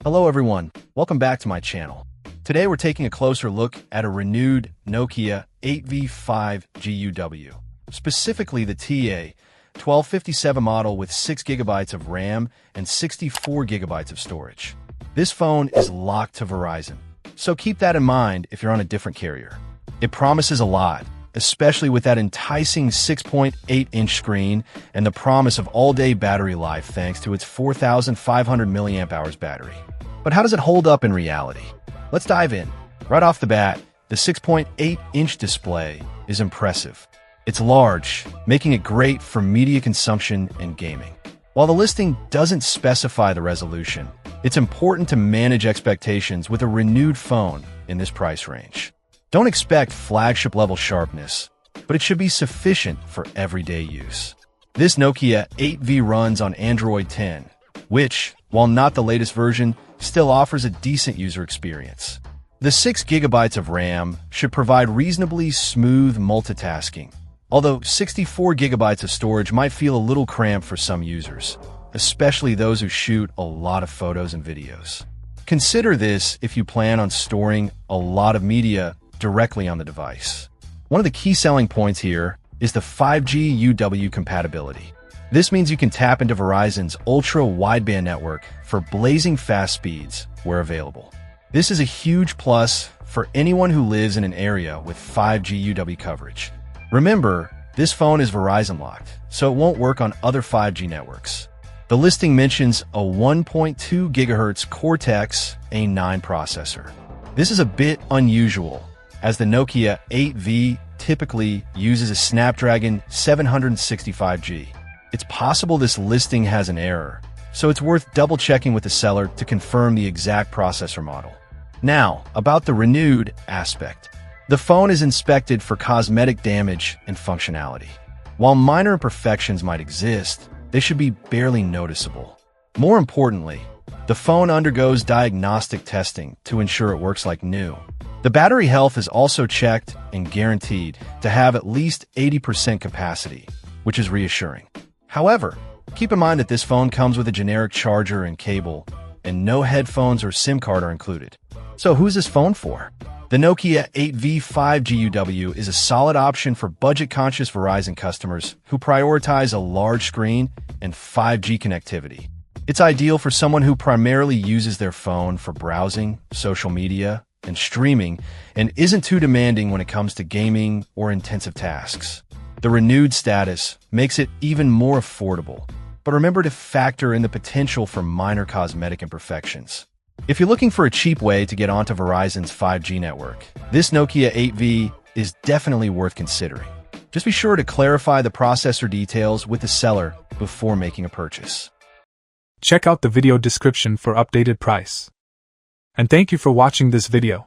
Hello everyone, welcome back to my channel. Today we're taking a closer look at a renewed Nokia 8V5 GUW, specifically the TA1257 model with 6GB of RAM and 64GB of storage. This phone is locked to Verizon, so keep that in mind if you're on a different carrier. It promises a lot, especially with that enticing 6.8-inch screen and the promise of all-day battery life thanks to its 4,500 mAh battery. But how does it hold up in reality? Let's dive in. Right off the bat, the 6.8-inch display is impressive. It's large, making it great for media consumption and gaming. While the listing doesn't specify the resolution, it's important to manage expectations with a renewed phone in this price range. Don't expect flagship-level sharpness, but it should be sufficient for everyday use. This Nokia 8V runs on Android 10, which, while not the latest version, still offers a decent user experience. The 6GB of RAM should provide reasonably smooth multitasking, although 64GB of storage might feel a little cramped for some users, especially those who shoot a lot of photos and videos. Consider this if you plan on storing a lot of media directly on the device. One of the key selling points here is the 5G UW compatibility. This means you can tap into Verizon's ultra-wideband network for blazing fast speeds where available. This is a huge plus for anyone who lives in an area with 5G UW coverage. Remember, this phone is Verizon locked, so it won't work on other 5G networks. The listing mentions a 1.2 GHz Cortex-A9 processor. This is a bit unusual, as the Nokia 8V typically uses a Snapdragon 765G. It's possible this listing has an error, so it's worth double-checking with the seller to confirm the exact processor model. Now, about the renewed aspect. The phone is inspected for cosmetic damage and functionality. While minor imperfections might exist, they should be barely noticeable. More importantly, the phone undergoes diagnostic testing to ensure it works like new. The battery health is also checked and guaranteed to have at least 80% capacity, which is reassuring. However, keep in mind that this phone comes with a generic charger and cable, and no headphones or SIM card are included. So who's this phone for? The Nokia 8V5 GUW is a solid option for budget-conscious Verizon customers who prioritize a large screen and 5G connectivity. It's ideal for someone who primarily uses their phone for browsing, social media, and streaming, and isn't too demanding when it comes to gaming or intensive tasks. The renewed status makes it even more affordable, but remember to factor in the potential for minor cosmetic imperfections. If you're looking for a cheap way to get onto Verizon's 5G network, this Nokia 8V is definitely worth considering. Just be sure to clarify the processor details with the seller before making a purchase. Check out the video description for updated price. And thank you for watching this video.